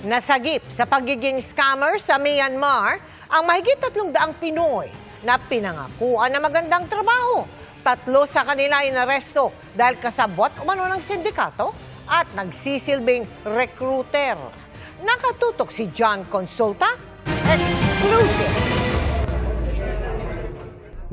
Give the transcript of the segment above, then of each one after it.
Nasagip sa pagiging scammer sa Myanmar ang mahigit 300 Pinoy na pinangakuan na magandang trabaho. 3 sa kanila inaresto dahil kasabot umano ng sindikato at nagsisilbing recruiter. Nakatutok si John Consulta, exclusive.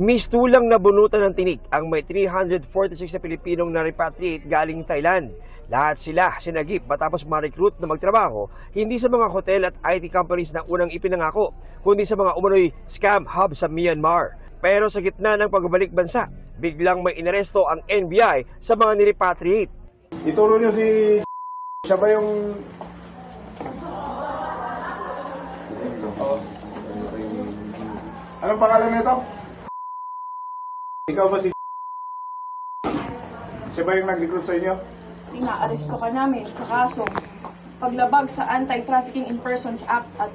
Mistulang nabunutan ng tinik ang may 346 na Pilipinong na-repatriate galing Thailand. Lahat sila sinagip matapos ma-recruit na magtrabaho hindi sa mga hotel at IT companies na unang ipinangako, kundi sa mga umano'y scam hub sa Myanmar. Pero sa gitna ng pagbabalik bansa, biglang may inaresto ang NBI sa mga nirepatriate. Ituro niyo si siya ba yung anong pangalan nito? Ikaw ba si siya ba yung nag-recruit sa inyo? Ina-aresto ka namin sa kasong paglabag sa Anti-Trafficking in Persons Act at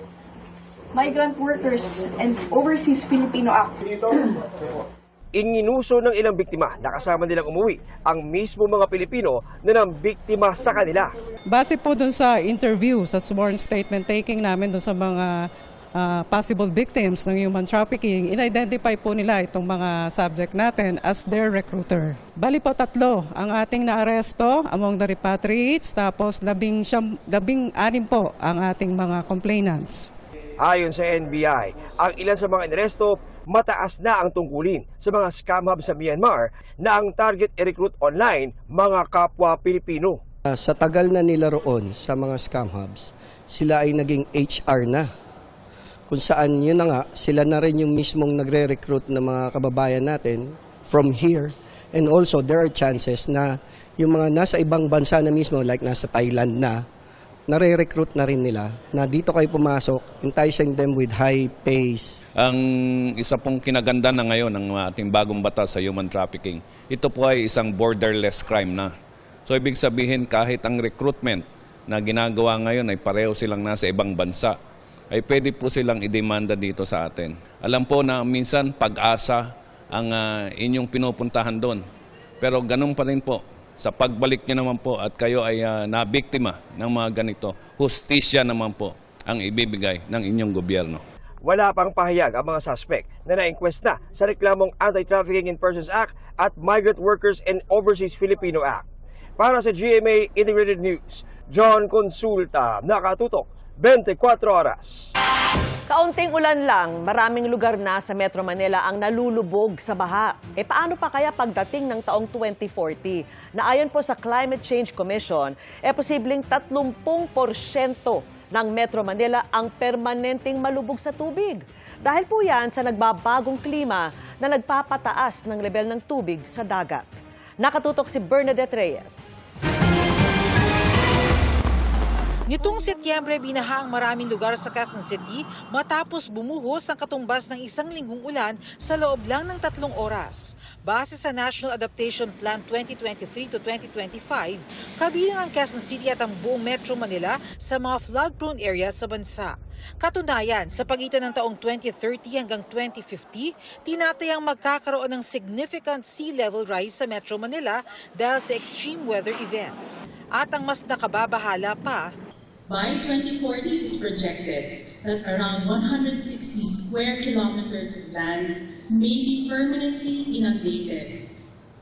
Migrant Workers and Overseas Filipino Act. Inginuso ng ilang biktima na kasama nilang umuwi ang mismo mga Pilipino na nang biktima sa kanila. Base po dun sa interview, sa sworn statement taking namin dun sa mga possible victims ng human trafficking, in-identify po nila itong mga subject natin as their recruiter. Bali po 3 ang ating naaresto among the repatriates, tapos 16 po ang ating mga complainants. Ayon sa NBI, ang ilan sa mga inaresto, mataas na ang tungkulin sa mga scam hub sa Myanmar na ang target i-recruit online mga kapwa Pilipino. Sa tagal na nila roon sa mga scam hubs, sila ay naging HR na. Kung saan yun na nga, sila na rin yung mismong nagre-recruit ng mga kababayan natin from here. And also, there are chances na yung mga nasa ibang bansa na mismo, like nasa Thailand na, nare-recruit na rin nila na dito kayo pumasok, enticing them with high pays. Ang isa pong kinaganda na ngayon ng ating bagong batas sa human trafficking, ito po ay isang borderless crime na. So ibig sabihin kahit ang recruitment na ginagawa ngayon ay pareho silang nasa ibang bansa, ay pwede po silang idemanda dito sa atin. Alam po na minsan pag-asa ang inyong pinupuntahan doon. Pero ganun pa rin po. Sa pagbalik niyo naman po at kayo ay nabiktima ng mga ganito, hustisya naman po ang ibibigay ng inyong gobyerno. Wala pang pahayag ang mga suspect na na-inquest na sa reklamong Anti-Trafficking in Persons Act at Migrant Workers and Overseas Filipino Act. Para sa GMA Integrated News, John Consulta, nakatutok 24 oras. Kaunting ulan lang, maraming lugar na sa Metro Manila ang nalulubog sa baha. Paano pa kaya pagdating ng taong 2040? Na ayon po sa Climate Change Commission, posibleng 30% ng Metro Manila ang permanenteng malubog sa tubig. Dahil po yan sa nagbabagong klima na nagpapataas ng level ng tubig sa dagat. Nakatutok si Bernadette Reyes. Nitong Setyembre, binaha ang maraming lugar sa Quezon City matapos bumuhos ang katumbas ng 1 linggong ulan sa loob lang ng 3 oras. Base sa National Adaptation Plan 2023 to 2025, kabilang ang Quezon City at ang buong Metro Manila sa mga flood-prone areas sa bansa. Katunayan, sa pagitan ng taong 2030 hanggang 2050, tinatayang magkakaroon ng significant sea level rise sa Metro Manila dahil sa extreme weather events. At ang mas nakababahala pa, by 2040, it is projected that around 160 square kilometers of land may be permanently inundated,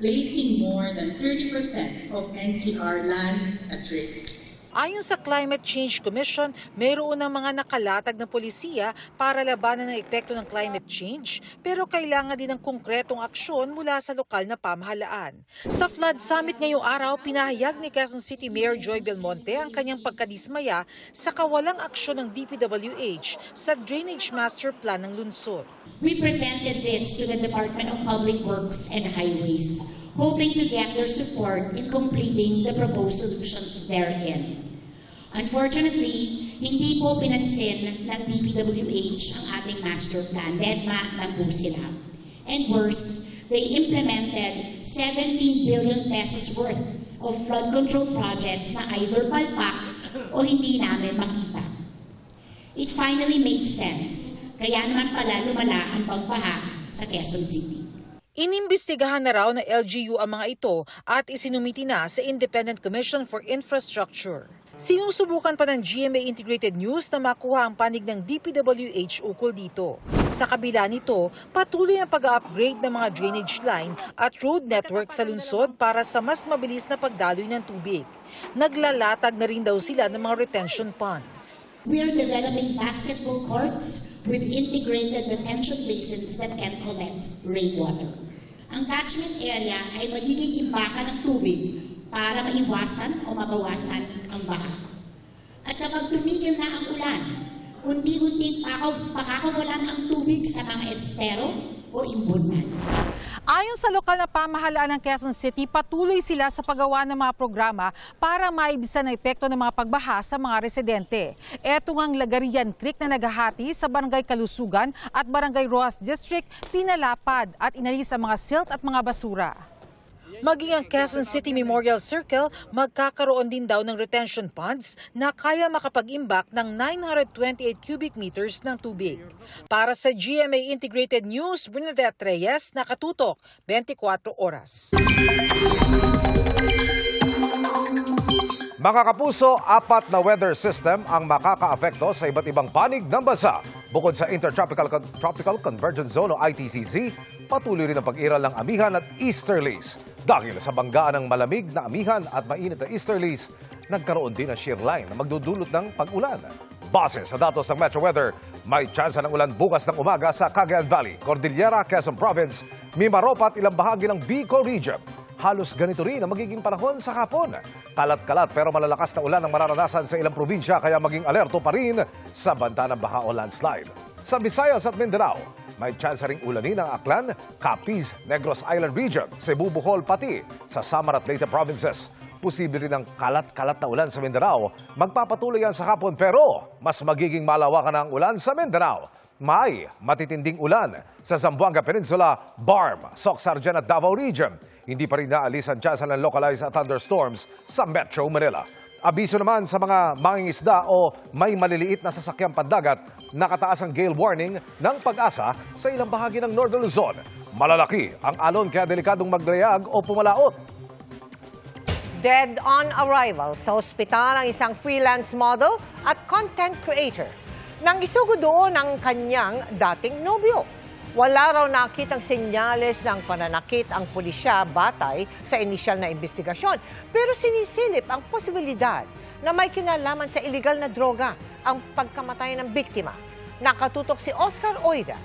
placing more than 30% of NCR land at risk. Ayon sa Climate Change Commission, mayroon ng mga nakalatag na polisiya para labanan ang epekto ng climate change, pero kailangan din ng konkretong aksyon mula sa lokal na pamahalaan. Sa Flood Summit ngayong araw, pinahayag ni Quezon City Mayor Joy Belmonte ang kanyang pagkadismaya sa kawalang aksyon ng DPWH sa Drainage Master Plan ng lungsod. We presented this to the Department of Public Works and Highways, hoping to get their support in completing the proposed solutions therein. Unfortunately, hindi po pinansin ng DPWH ang ating master plan, DEDMA lang po sila. And worse, they implemented 17 billion pesos worth of flood control projects na either palpak o hindi namin makita. It finally made sense, kaya naman pala lumala ang pagbaha sa Quezon City. Inimbestigahan na raw ng LGU ang mga ito at isinumiti na sa Independent Commission for Infrastructure. Sinusubukan pa ng GMA Integrated News na makuha ang panig ng DPWH ukol dito. Sa kabila nito, patuloy ang pag-upgrade ng mga drainage line at road network sa lungsod para sa mas mabilis na pagdaloy ng tubig. Naglalatag na rin daw sila ng mga retention ponds. We are developing basketball courts with integrated detention basins that can collect rainwater. Ang catchment area ay magiging imbakan ng tubig para maiwasan o mabawasan ang baha. At kapag tumigil na ang ulan, unti-unting pakakawalan ang tubig sa mga estero o imbunan. Ayon sa lokal na pamahalaan ng Quezon City, patuloy sila sa paggawa ng mga programa para maibisan ang epekto ng mga pagbaha sa mga residente. Eto ngang Lagarian Creek na naghahati sa Barangay Kalusugan at Barangay Rojas District, pinalapad at inalis ang mga silt at mga basura. Maging ang Quezon City Memorial Circle, magkakaroon din daw ng retention ponds na kaya makapag-imbak ng 928 cubic meters ng tubig. Para sa GMA Integrated News, Bernadette Reyes, nakatutok, 24 oras. Mga kapuso, 4 na weather system ang makaka-apekto sa iba't ibang panig ng bansa. Bukod sa Intertropical Convergence Zone o ITCZ, patuloy rin ang pag-iral ng amihan at easterlies. Dahil sa banggaan ng malamig na amihan at mainit na easterlies, nagkaroon din ng shear line na magdudulot ng pag-ulan. Base sa datos ng Metro Weather, may tsansa ng ulan bukas ng umaga sa Cagayan Valley, Cordillera, Quezon Province, Mimaropa at ilang bahagi ng Bicol Region. Halos ganito rin ang magiging panahon sa hapon. Kalat-kalat pero malalakas na ulan ang mararanasan sa ilang probinsya kaya maging alerto pa rin sa banta ng baha o landslide. Sa Visayas at Mindanao, may tsansa ring ulanin ang Aklan, Capiz, Negros Island Region, Cebu, Bohol pati sa Samar at Leyte provinces. Posible rin ang kalat-kalat na ulan sa Mindanao. Magpapatuloy yan sa hapon pero mas magiging malawakan ang ulan sa Mindanao. May matitinding ulan sa Zamboanga Peninsula, Barm, Soc-Sargen at Davao Region. Hindi pa rin naalis ang tsansa ng localized thunderstorms sa Metro Manila. Abiso naman sa mga mangingisda o may maliliit na sasakyang pandagat, nakataas ang gale warning ng Pag-asa sa ilang bahagi ng Northern Luzon. Malalaki ang alon kaya delikadong magdayag o pumalaot. Dead on arrival sa ospital ang isang freelance model at content creator. Nang isugo doon ang kanyang dating nobyo. Wala raw nakitang senyales ng pananakit ang pulisya batay sa inisyal na investigasyon. Pero sinisilip ang posibilidad na may kinalaman sa iligal na droga ang pagkamatay ng biktima. Nakatutok si Oscar Oida.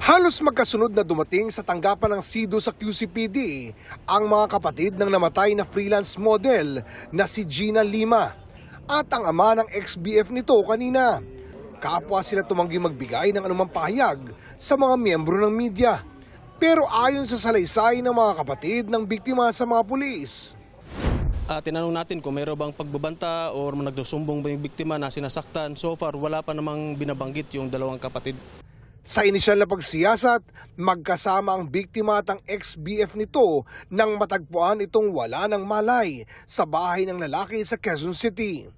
Halos magkasunod na dumating sa tanggapan ng SIDO sa QCPD ang mga kapatid ng namatay na freelance model na si Gina Lima at ang ama ng ex-BF nito kanina. Kapwa sila tumanggi magbigay ng anumang pahayag sa mga miyembro ng media. Pero ayon sa salaysay ng mga kapatid ng biktima sa mga pulis, tinanong natin kung mayroon bang pagbabanta o nagsusumbong ba yung biktima na sinasaktan. So far, wala pa namang binabanggit yung dalawang kapatid. sa inisyal na pagsiyasat, magkasama ang biktima at ang ex-BF nito nang matagpuan itong wala ng malay sa bahay ng lalaki sa Quezon City.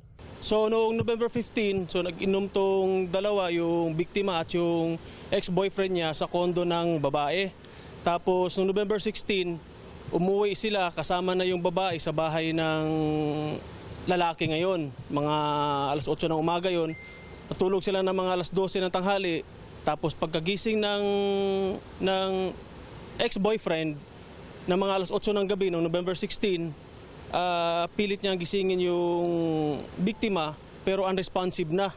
So noong November 15, nag-inom tong dalawa, yung biktima at yung ex-boyfriend niya sa kondo ng babae. Tapos noong November 16, umuwi sila kasama na yung babae sa bahay ng lalaki ngayon. Mga alas 8 ng umaga yon. Natulog sila ng mga alas 12 ng tanghali. Tapos pagkagising ng ex-boyfriend ng mga alas 8 ng gabi noong November 16, pilit niyang gisingin yung biktima pero unresponsive na.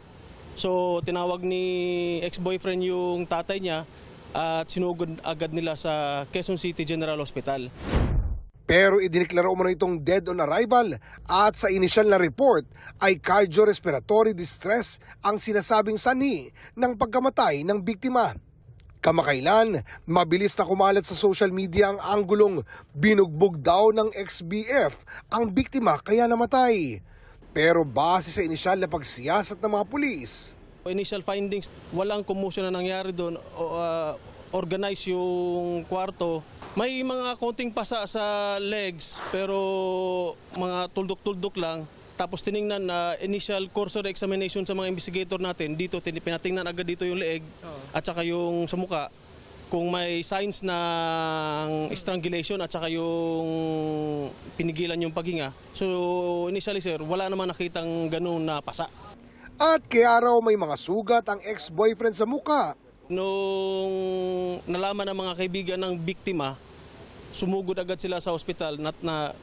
So tinawag ni ex-boyfriend yung tatay niya at sinugod agad nila sa Quezon City General Hospital. Pero idiniklaro mo na itong dead on arrival at sa inisyal na report ay cardiorespiratory distress ang sinasabing sanhi ng pagkamatay ng biktima. Kamakailan, mabilis na kumalat sa social media ang anggulong binugbog daw ng ex-BF ang biktima kaya namatay. Pero base sa inisyal na pagsiyasat ng mga pulis, Initial findings, walang commotion na nangyari doon. Organize yung kwarto. May mga konting pasa sa legs pero mga tuldok-tuldok lang. Tapos tiningnan na initial cursory examination sa mga investigator natin. Dito pinatingnan agad dito yung leeg at saka yung sa muka. kung may signs ng strangulation at saka yung pinigilan yung paghinga. So initially sir, wala naman nakitang ganun na pasa. At kaya raw may mga sugat ang ex-boyfriend sa muka. Nung nalaman ng mga kaibigan ng biktima, sumugod agad sila sa ospital.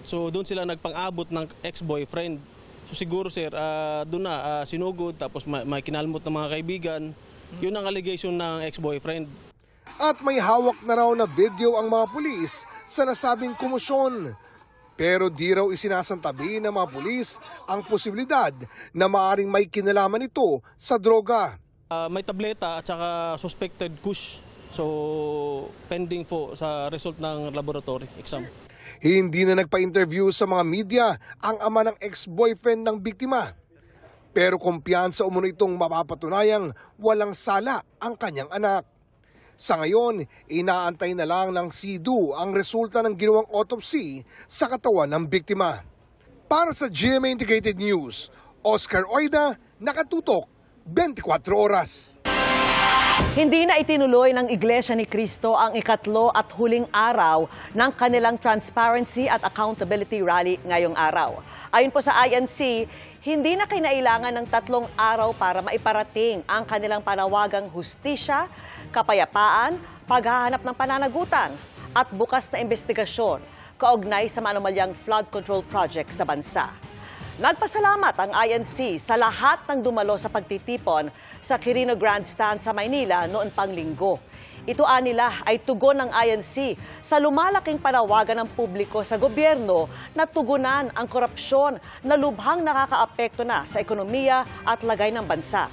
So doon sila nagpang-abot ng ex-boyfriend. So siguro sir, doon na sinugod tapos may kinalmot ng mga kaibigan. Yun ang allegation ng ex-boyfriend. At may hawak na raw na video ang mga pulis sa nasabing komosyon. Pero di raw isinasantabi ng mga pulis ang posibilidad na maaring may kinalaman ito sa droga. May tableta at saka suspected kush. So pending po sa result ng laboratory exam. Hindi na nagpa-interview sa mga media ang ama ng ex-boyfriend ng biktima. Pero kumpiyansa umano itong mapapatunayang walang sala ang kanyang anak. Sa ngayon, inaantay na lang ng CIDU ang resulta ng ginawang autopsy sa katawan ng biktima. Para sa GMA Integrated News, Oscar Oida, nakatutok 24 oras. Hindi na itinuloy ng Iglesia ni Cristo ang ikatlo at huling araw ng kanilang Transparency at Accountability Rally ngayong araw. Ayon po sa INC, hindi na kinailangan ng 3 araw para maiparating ang kanilang panawagang hustisya, kapayapaan, paghahanap ng pananagutan at bukas na investigasyon kaugnay sa manumalyang flood control project sa bansa. Nagpasalamat ang INC sa lahat ng dumalo sa pagtitipon sa Quirino Grandstand sa Maynila noon pang Linggo. Ito nila ay tugon ng INC sa lumalaking panawagan ng publiko sa gobyerno na tugunan ang korupsyon na lubhang nakakaapekto na sa ekonomiya at lagay ng bansa.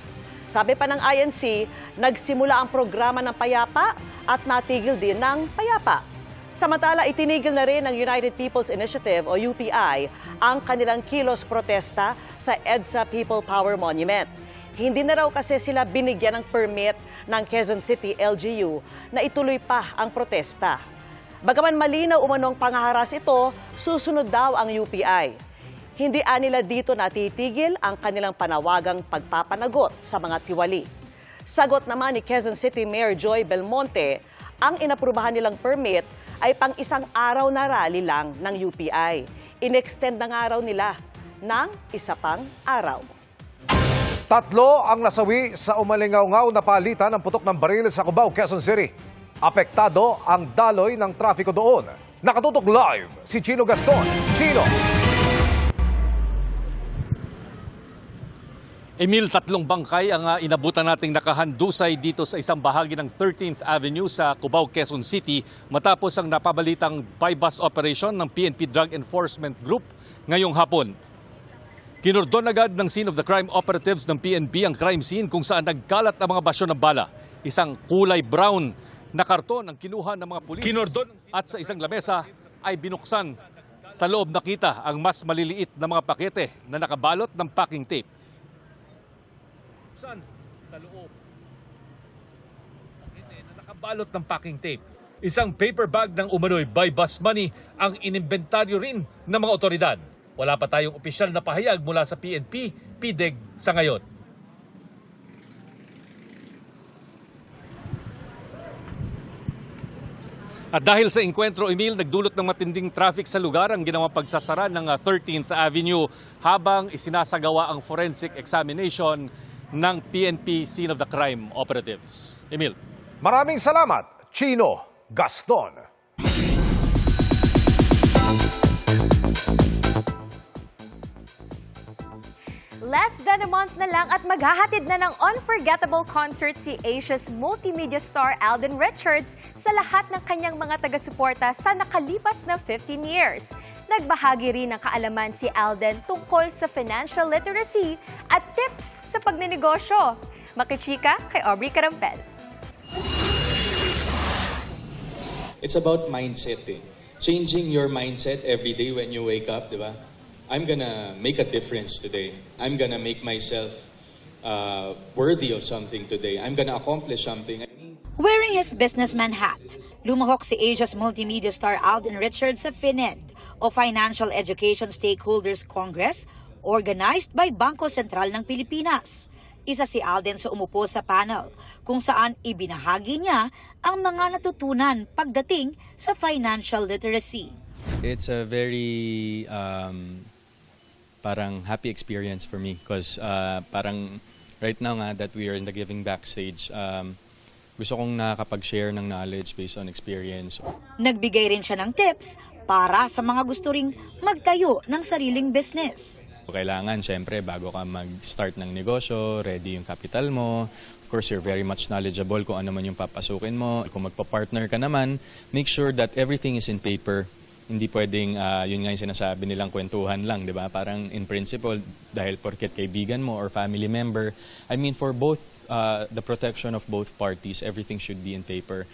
Sabi pa ng INC, nagsimula ang programa ng Payapa at natigil din ng Payapa. Samantala, itinigil na rin ng United People's Initiative o UPI ang kanilang kilos protesta sa EDSA People Power Monument. Hindi na raw kasi sila binigyan ng permit ng Quezon City LGU na ituloy pa ang protesta. Bagaman malinaw umanong pangaharas ito, susunod daw ang UPI. Hindi nila dito natitigil ang kanilang panawagang pagpapanagot sa mga tiwali. Sagot naman ni Quezon City Mayor Joy Belmonte, ang inaprubahan nilang permit ay pang 1 araw na rally lang ng UPI. In-extend ng araw nila ng 1 pang araw. 3 ang nasawi sa umalingaw-ngaw na palitan ng putok ng baril sa Cubao, Quezon City. Apektado ang daloy ng trapiko doon. Nakatutok live si Chino Gaston. Chino! Emil, 3 bangkay ang inabutan nating nakahandusay dito sa isang bahagi ng 13th Avenue sa Cubao, Quezon City matapos ang napabalitang buy-bust operation ng PNP Drug Enforcement Group ngayong hapon. Kinordon agad ng scene of the crime operatives ng PNP ang crime scene kung saan nagkalat ang mga basyo ng bala. Isang kulay brown na karton ang kinuha ng mga pulis at sa isang lamesa ay binuksan. Sa loob nakita ang mas maliliit na mga pakete na nakabalot ng packing tape. Sa loob na nakabalot ng packing tape. Isang paper bag ng umano'y buy-bust money ang inimbentaryo rin ng mga otoridad. Wala pa tayong opisyal na pahayag mula sa PNP, PDEG sa ngayon. At dahil sa engkwentro, Emil, nagdulot ng matinding traffic sa lugar ang ginawang pagsasara ng 13th Avenue habang isinasagawa ang forensic examination ng PNP Scene of the Crime Operatives. Emil. Maraming salamat, Chino Gaston. Less than a month na lang at maghahatid na ng unforgettable concert si Asia's multimedia star Alden Richards sa lahat ng kanyang mga taga-suporta sa nakalipas na 15 years. Nagbahagi rin ng kaalaman si Alden tungkol sa financial literacy at tips sa pagnenegosyo. Makichika kay Aubrey Carampel. It's about mindset eh. Changing your mindset every day when you wake up, di ba? I'm gonna make a difference today. I'm gonna make myself worthy of something today. I'm gonna accomplish something. Wearing his businessman hat, lumahok si Asia's multimedia star Alden Richards sa FINED o Financial Education Stakeholders Congress organized by Bangko Sentral ng Pilipinas. Isa si Alden sa umupo sa panel kung saan ibinahagi niya ang mga natutunan pagdating sa financial literacy. It's a very parang happy experience for me because parang right now nga that we are in the giving back stage, gusto kong nakakapag-share ng knowledge based on experience. Nagbigay rin siya ng tips para sa mga gusto ring magtayo ng sariling business. Kailangan, syempre, bago ka mag-start ng negosyo, ready yung capital mo. Of course, you're very much knowledgeable kung ano man yung papasukin mo. Kung magpa-partner ka naman, make sure that everything is in paper. Hindi pwedeng, yun nga yung sinasabi nilang kwentuhan lang, di ba? Parang in principle, dahil porket kaibigan mo or family member, I mean, for both, the protection of both parties, everything should be in paper.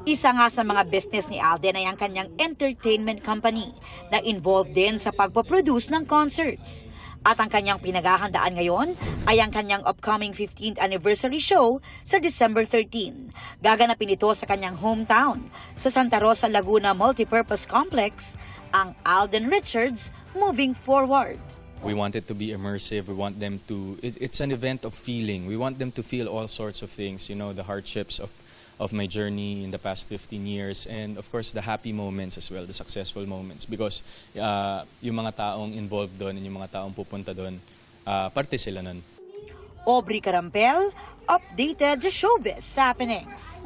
Isa nga sa mga business ni Alden ay ang kanyang entertainment company na involved din sa pagpaproduce ng concerts. At ang kanyang pinaghahandaan ngayon ay ang kanyang upcoming 15th anniversary show sa December 13. Gaganapin ito sa kanyang hometown, sa Santa Rosa, Laguna Multipurpose Complex, ang Alden Richards Moving Forward. We want it to be immersive. We want them to, it's an event of feeling. We want them to feel all sorts of things, you know, the hardships of my journey in the past 15 years and of course the happy moments as well, the successful moments because yung mga taong involved doon and yung mga taong pupunta doon, parte sila nun. Aubrey Carampel, updated sa Showbiz Happenings.